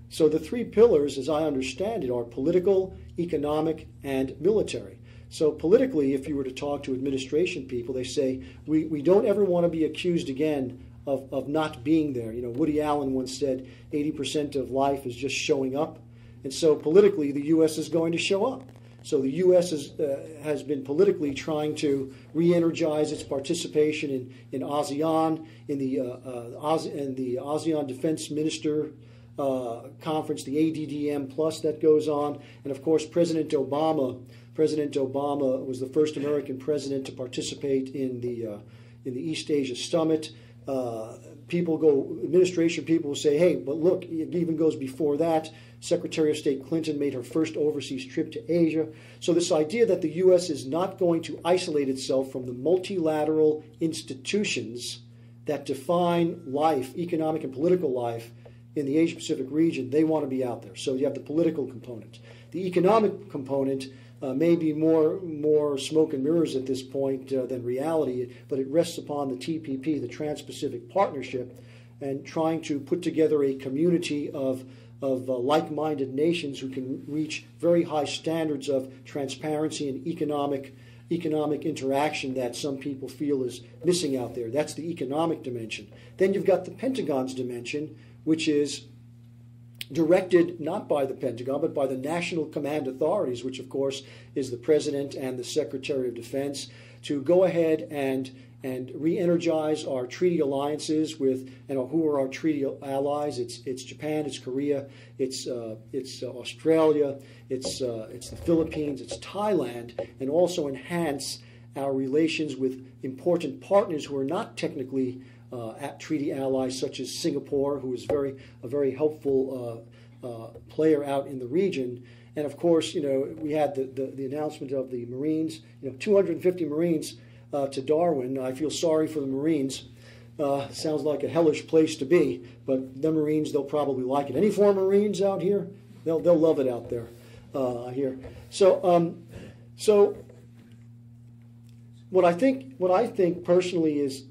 So the three pillars, as I understand it, are political, economic, and military. So politically, if you were to talk to administration people, they say, we don't ever want to be accused again of not being there. Woody Allen once said 80% of life is just showing up. And so politically, the U.S. is going to show up. So the U.S. has been politically trying to re-energize its participation in ASEAN, in the ASEAN Defense Minister Conference, the ADDM Plus that goes on. And of course, President Obama was the first American president to participate in the East Asia Summit. Administration people will say, hey, but look, it even goes before that. Secretary of State Clinton made her first overseas trip to Asia. So this idea that the U.S. is not going to isolate itself from the multilateral institutions that define life, economic and political life, in the Asia-Pacific region, they want to be out there. So you have the political component. The economic component may be more smoke and mirrors at this point than reality, but it rests upon the TPP, the Trans-Pacific Partnership, and trying to put together a community of like-minded nations who can reach very high standards of transparency and economic economic interaction that some people feel is missing out there. That's the economic dimension. Then you've got the Pentagon's dimension, which is directed not by the Pentagon, but by the national command authorities, which of course is the President and the Secretary of Defense, to go ahead and re-energize our treaty alliances with, who are our treaty allies? It's Japan, it's Korea, it's Australia, it's the Philippines, it's Thailand, and also enhance our relations with important partners who are not technically treaty allies, such as Singapore, who is a very helpful player out in the region. And of course, we had the announcement of the Marines, 250 Marines to Darwin. I feel sorry for the Marines. Sounds like a hellish place to be, but the Marines, they'll probably like it. Any former Marines out here? They'll love it out there. Here. So what I think personally is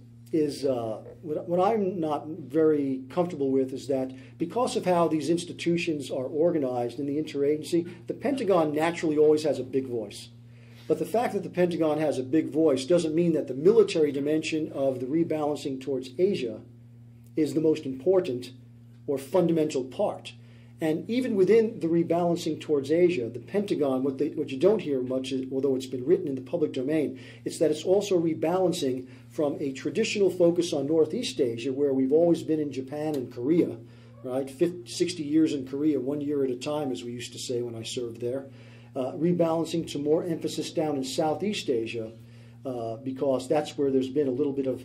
what I'm not very comfortable with is that because of how these institutions are organized in the interagency, the Pentagon naturally always has a big voice. But the fact that the Pentagon has a big voice doesn't mean that the military dimension of the rebalancing towards Asia is the most important or fundamental part. And even within the rebalancing towards Asia, the Pentagon, what you don't hear much, although it's been written in the public domain, it's that it's also rebalancing from a traditional focus on Northeast Asia, where we've always been in Japan and Korea, right? 60 years in Korea, 1 year at a time, as we used to say when I served there. Rebalancing to more emphasis down in Southeast Asia, because that's where there's been a little bit of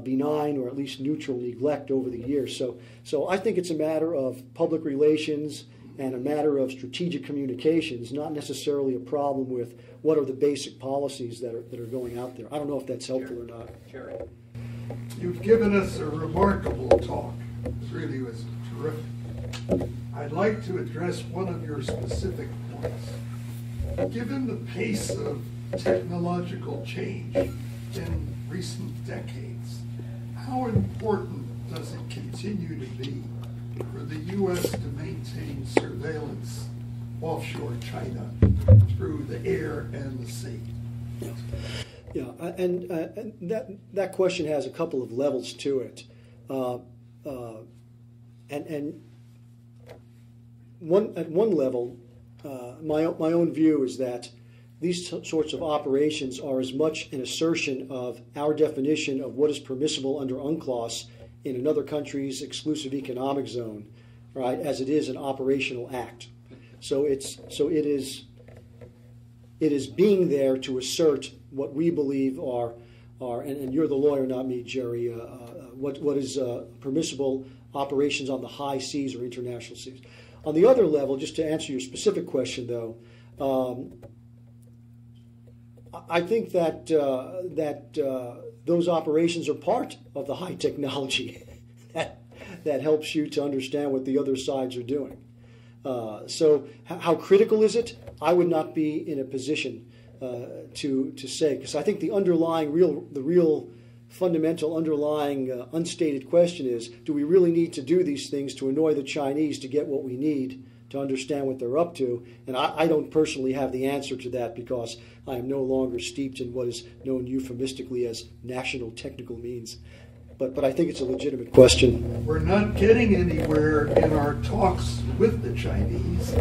benign or at least neutral neglect over the years. So I think it's a matter of public relations and a matter of strategic communications, not necessarily a problem with what are the basic policies that are going out there. I don't know if that's helpful or not. Jerry. You've given us a remarkable talk. It really was terrific. I'd like to address one of your specific points. Given the pace of technological change in recent decades, how important does it continue to be for the U.S. to maintain surveillance offshore China through the air and the sea? Yeah, and that question has a couple of levels to it, and at one level, my own view is that these sorts of operations are as much an assertion of our definition of what is permissible under UNCLOS in another country's exclusive economic zone, right, as it is an operational act. So it is being there to assert what we believe are and you're the lawyer, not me, Jerry, what is permissible operations on the high seas or international seas. On the other level, just to answer your specific question, though, I think that those operations are part of the high technology that helps you to understand what the other sides are doing. So how critical is it? I would not be in a position to say, because I think the real fundamental underlying unstated question is, do we really need to do these things to annoy the Chinese to get what we need to understand what they're up to? And I don't personally have the answer to that, because I am no longer steeped in what is known euphemistically as national technical means. But I think it's a legitimate question. We're not getting anywhere in our talks with the Chinese.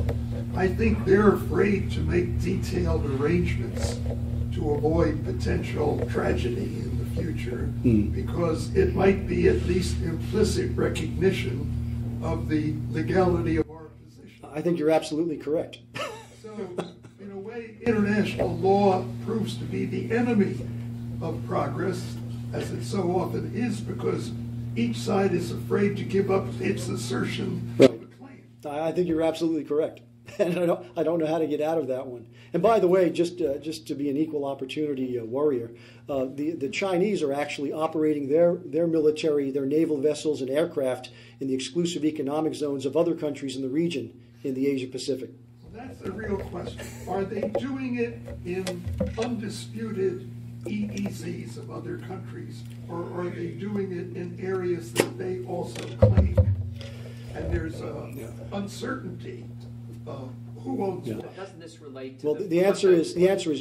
I think they're afraid to make detailed arrangements to avoid potential tragedy in the future, because it might be at least implicit recognition of the legality of our position. I think you're absolutely correct. So, in a way, international law proves to be the enemy of progress, as it so often is, because each side is afraid to give up its assertion of a claim. I think you're absolutely correct. And I don't know how to get out of that one. And by the way, just to be an equal opportunity warrior, the Chinese are actually operating their military, their naval vessels and aircraft in the exclusive economic zones of other countries in the region in the Asia Pacific. Well, that's the real question. Are they doing it in undisputed EEZs of other countries, or are they doing it in areas that they also claim? And there's uncertainty Who owns Yeah. what? Doesn't this relate to Well, the answer is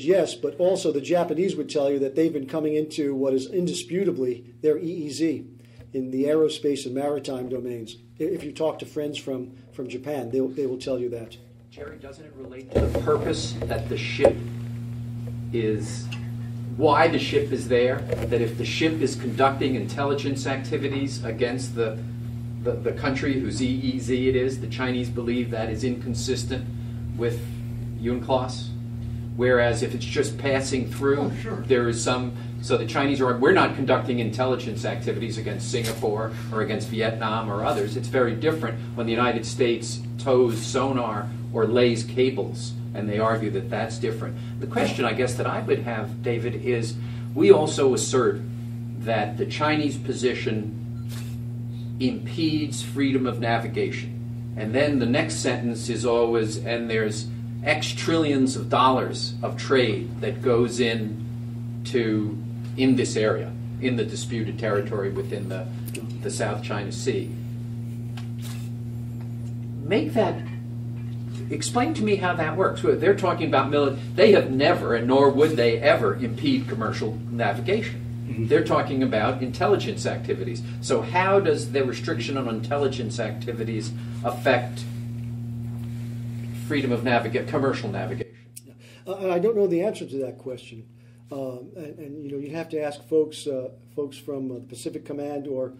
yes, but also the Japanese would tell you that they've been coming into what is indisputably their EEZ in the aerospace and maritime domains. If you talk to friends from Japan, they will tell you that. Jerry, doesn't it relate to the purpose that the ship is, why the ship is there? That if the ship is conducting intelligence activities against the country whose EEZ it is, the Chinese believe that is inconsistent with UNCLOS. Whereas if it's just passing through, there is some, so the Chinese are, we're not conducting intelligence activities against Singapore or against Vietnam or others. It's very different when the United States tows sonar or lays cables, and they argue that that's different. The question, I guess, that I would have, David, is we also assert that the Chinese position impedes freedom of navigation. And then the next sentence is always, and there's X trillions of dollars of trade that goes in this area, in the disputed territory within the South China Sea. Explain to me how that works. They're talking about they have never, and nor would they ever, impede commercial navigation. They're talking about intelligence activities. So how does the restriction on intelligence activities affect freedom of commercial navigation? I don't know the answer to that question. And you'd have to ask folks from the Pacific Command or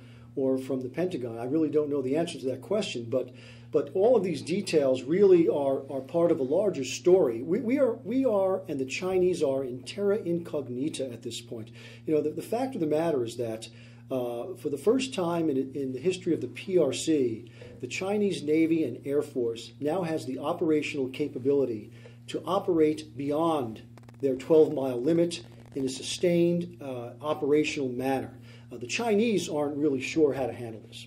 from the Pentagon. I really don't know the answer to that question, but all of these details really are part of a larger story. We are, and the Chinese are in terra incognita at this point. The fact of the matter is that for the first time in the history of the PRC, the Chinese Navy and Air Force now has the operational capability to operate beyond their 12-mile limit in a sustained operational manner. The Chinese aren't really sure how to handle this.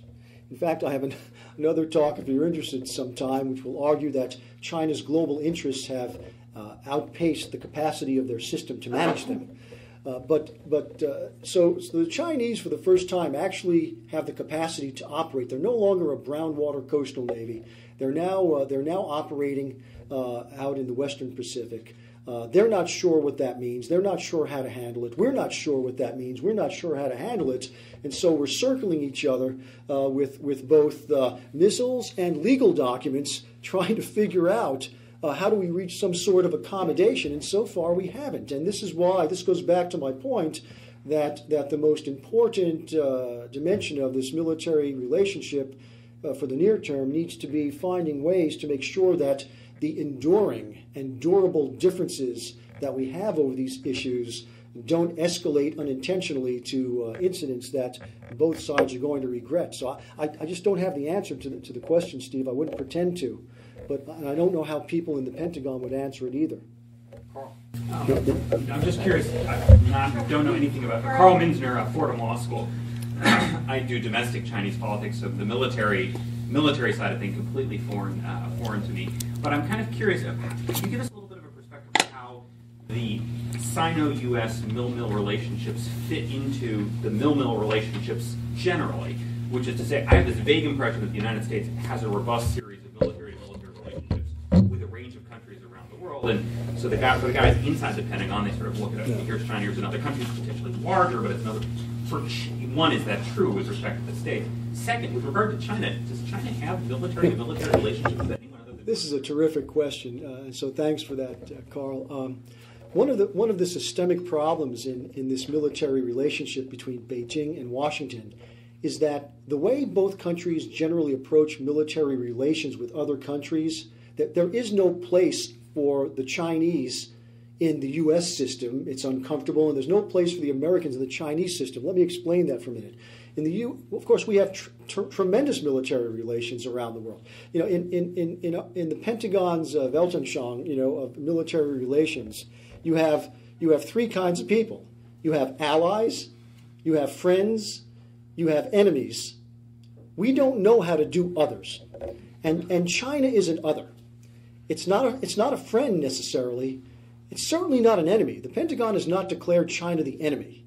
In fact, I have another talk, if you're interested sometime, which will argue that China's global interests have outpaced the capacity of their system to manage them. So the Chinese, for the first time, actually have the capacity to operate. They're no longer a brown water coastal navy. They're now operating out in the Western Pacific. They're not sure what that means. They're not sure how to handle it. We're not sure what that means. We're not sure how to handle it. And so we're circling each other with both missiles and legal documents, trying to figure out how do we reach some sort of accommodation. And so far we haven't. And this is why, this goes back to my point, that the most important dimension of this military relationship for the near term needs to be finding ways to make sure that the enduring and durable differences that we have over these issues don't escalate unintentionally to incidents that both sides are going to regret. So I just don't have the answer to the question, Steve. I wouldn't pretend to. But I don't know how people in the Pentagon would answer it either. Carl. I'm just curious. I don't know anything about Carl Minsner, Fordham Law School. I do domestic Chinese politics, so the military side of things completely foreign to me. But I'm kind of curious. Could you give us a little bit of a perspective of how the Sino-U.S. mill-mill relationships fit into the mill-mill relationships generally? Which is to say, I have this vague impression that the United States has a robust series of military-to-military relationships with a range of countries around the world. And so for the guys inside the Pentagon, they sort of look at it. Here's China, here's another country, it's potentially larger, but it's another. One, is that true with respect to the States? Second, with regard to China, does China have military-to-military relationships with anyone other than? This is a terrific question, so thanks for that, Carl. One of the systemic problems in this military relationship between Beijing and Washington is that the way both countries generally approach military relations with other countries, that there is no place for the Chinese in the U.S. system. It's uncomfortable, and there's no place for the Americans in the Chinese system. Let me explain that for a minute. Of course, we have tremendous military relations around the world. In the Pentagon's Weltanschauung, of military relations, you have three kinds of people. You have allies, you have friends, you have enemies. We don't know how to do others, and China is an other. It's not a friend necessarily. It's certainly not an enemy. The Pentagon has not declared China the enemy.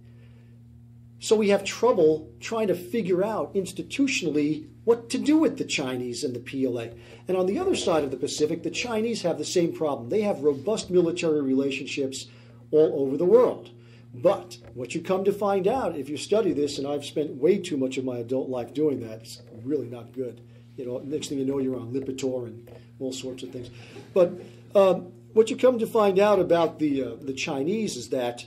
So we have trouble trying to figure out institutionally what to do with the Chinese and the PLA. And on the other side of the Pacific, the Chinese have the same problem. They have robust military relationships all over the world. But what you come to find out, if you study this, and I've spent way too much of my adult life doing that, it's really not good. You know, next thing you know, you're on Lipitor and all sorts of things. But what you come to find out about the Chinese is that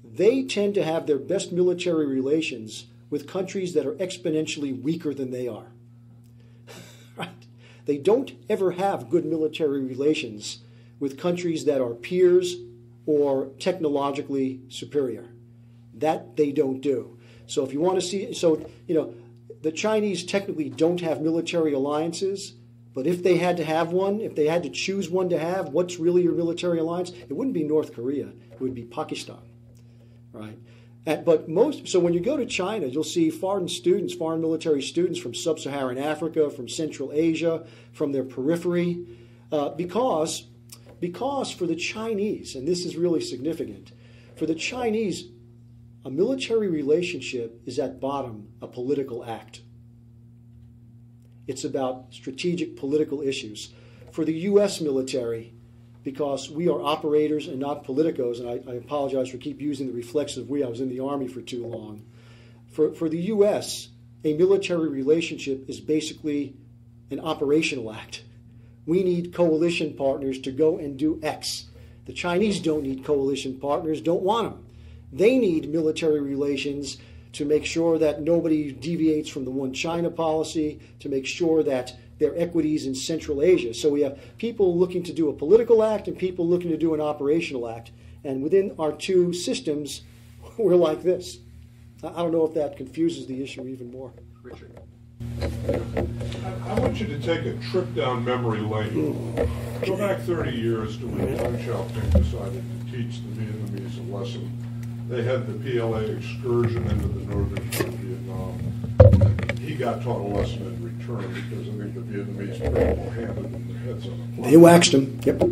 they tend to have their best military relations with countries that are exponentially weaker than they are. Right? They don't ever have good military relations with countries that are peers or technologically superior. That they don't do. So if you want to see, so, you know, the Chinese technically don't have military alliances, but if they had to have one, if they had to choose one to have, what's really your military alliance? It wouldn't be North Korea. It would be Pakistan. Right? So when you go to China, you'll see foreign military students from sub-Saharan Africa, from Central Asia, from their periphery, because for the Chinese, and this is really significant, for the Chinese, a military relationship is at bottom a political act. It's about strategic political issues. For the U.S. military, because we are operators and not politicos, and I apologize for keep using the reflexive we, I was in the Army for too long. For the U.S., a military relationship is basically an operational act. We need coalition partners to go and do X. The Chinese don't need coalition partners, don't want them. They need military relations to make sure that nobody deviates from the one China policy, to make sure that their equities in Central Asia. So we have people looking to do a political act and people looking to do an operational act. And within our two systems, we're like this. I don't know if that confuses the issue even more. Richard. I want you to take a trip down memory lane. Go back 30 years to when Deng Xiaoping decided to teach the Vietnamese a lesson. They had the PLA excursion into the northern part of Vietnam. He got taught a lesson in return because I think the Vietnamese pretty well handed them their heads on a plate. They waxed him. Yep.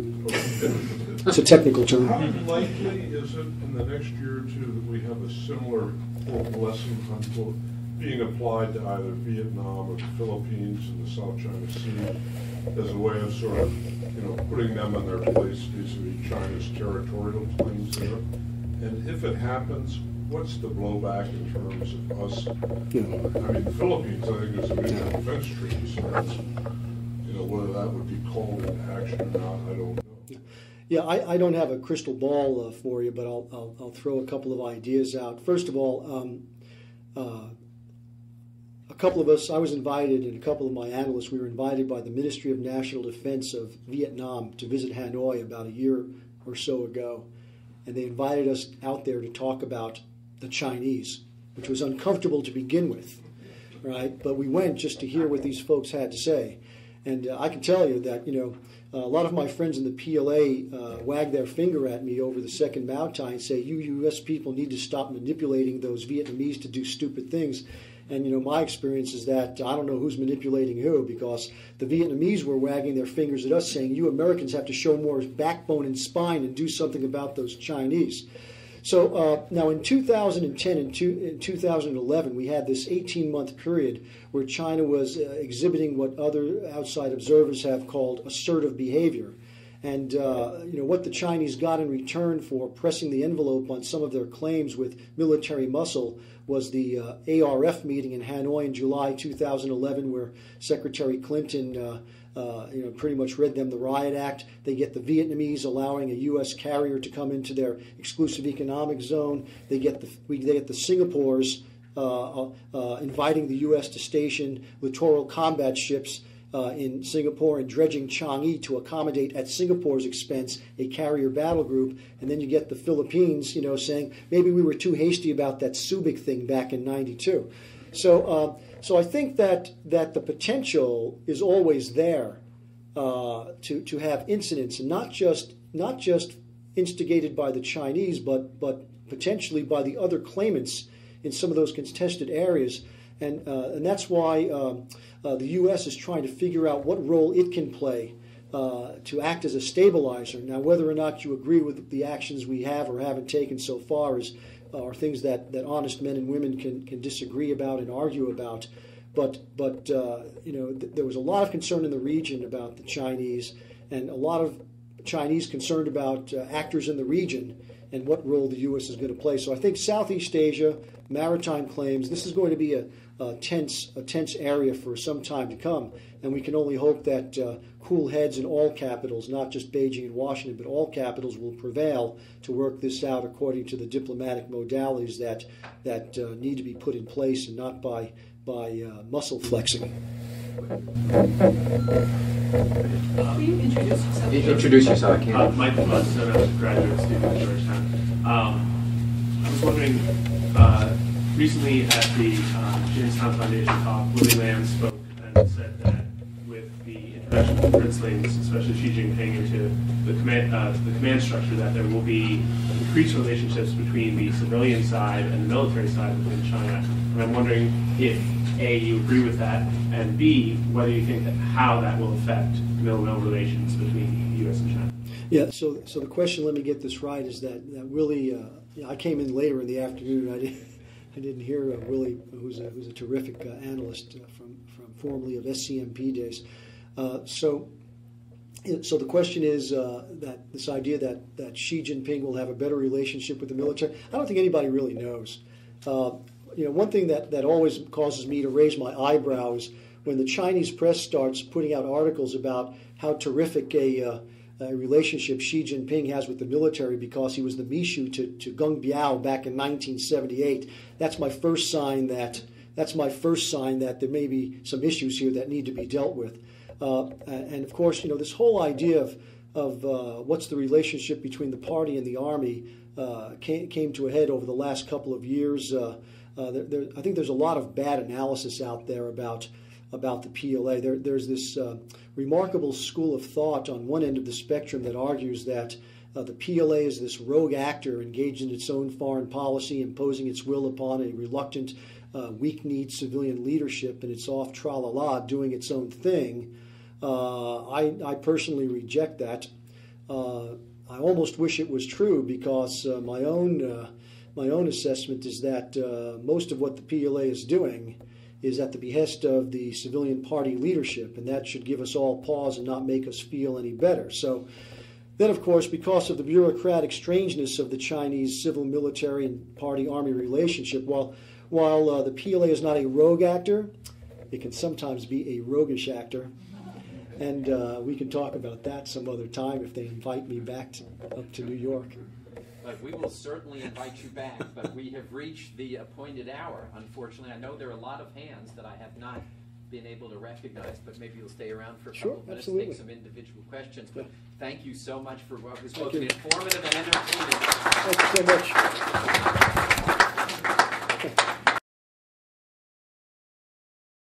It's a technical term. How likely is it in the next year or two that we have a similar lesson unquote, being applied to either Vietnam or the Philippines and the South China Sea as a way of sort of, putting them in their place vis-a-vis China's territorial claims there? And if it happens, what's the blowback in terms of us? I mean, the Philippines, I think, is a mutual defense treaty, so that's, whether that would be called into action or not, I don't know. Yeah, I don't have a crystal ball for you, but I'll throw a couple of ideas out. First of all, a couple of us, I was invited, and a couple of my analysts, we were invited by the Ministry of National Defense of Vietnam to visit Hanoi about a year or so ago. And they invited us out there to talk about the Chinese, which was uncomfortable to begin with, right? But we went just to hear what these folks had to say. And I can tell you that, a lot of my friends in the PLA wag their finger at me over the Second Mao Tai and say, you U.S. people need to stop manipulating those Vietnamese to do stupid things. And, my experience is that I don't know who's manipulating who, because the Vietnamese were wagging their fingers at us saying, you Americans have to show more backbone and spine and do something about those Chinese. So now in 2010 and 2011, we had this 18-month period where China was exhibiting what other outside observers have called assertive behavior. And what the Chinese got in return for pressing the envelope on some of their claims with military muscle was the ARF meeting in Hanoi in July 2011, where Secretary Clinton pretty much read them the Riot Act. They get the Vietnamese allowing a U.S. carrier to come into their exclusive economic zone. They get the Singapores inviting the U.S. to station littoral combat ships in Singapore and dredging Changi to accommodate at Singapore's expense a carrier battle group. And then you get the Philippines, saying maybe we were too hasty about that Subic thing back in '92. So I think that the potential is always there to have incidents, and not just instigated by the Chinese, but potentially by the other claimants in some of those contested areas. And that's why the U.S. is trying to figure out what role it can play to act as a stabilizer. Now, whether or not you agree with the actions we have or haven't taken so far is are things that honest men and women can disagree about and argue about. But there was a lot of concern in the region about the Chinese, and a lot of Chinese concerned about actors in the region and what role the U.S. is going to play. So I think Southeast Asia, maritime claims, this is going to be a tense area for some time to come. And we can only hope that cool heads in all capitals, not just Beijing and Washington, but all capitals will prevail to work this out according to the diplomatic modalities that need to be put in place, and not by muscle flexing. Will you introduce yourself? Introduce yourself. Michael Munson, I was a graduate student at Georgetown. I was wondering, recently at the Jamestown Foundation talk, Willie Lam spoke and said that with the introduction of princelings, especially Xi Jinping, into the command structure, that there will be increased relationships between the civilian side and the military side within China. And I'm wondering if A, you agree with that, and B, whether you think that how that will affect mil-mil relations between the U.S. and China. Yeah, so the question, let me get this right, is that Willie, I came in later in the afternoon. I didn't hear Willie, who's a terrific analyst from formerly of SCMP days. So the question is that this idea that Xi Jinping will have a better relationship with the military, I don't think anybody really knows. One thing that always causes me to raise my eyebrows when the Chinese press starts putting out articles about how terrific a relationship Xi Jinping has with the military because he was the Mishu to Geng Biao back in 1978. That's my first sign that there may be some issues here that need to be dealt with. And of course, this whole idea of what's the relationship between the party and the army came to a head over the last couple of years. I think there's a lot of bad analysis out there about the PLA. There's this remarkable school of thought on one end of the spectrum that argues that the PLA is this rogue actor engaged in its own foreign policy, imposing its will upon a reluctant, weak-kneed civilian leadership, and it's off tra-la-la doing its own thing. I personally reject that. I almost wish it was true, because my own assessment is that most of what the PLA is doing is at the behest of the civilian party leadership, and that should give us all pause and not make us feel any better. So then, of course, because of the bureaucratic strangeness of the Chinese civil, military, and party-army relationship, while the PLA is not a rogue actor, it can sometimes be a roguish actor. And we can talk about that some other time if they invite me back up to New York. But we will certainly invite you back, but we have reached the appointed hour, unfortunately. I know there are a lot of hands that I have not been able to recognize, but maybe you'll stay around for a couple of minutes to take some individual questions. But thank you so much for what was both informative and entertaining. Thank you so much.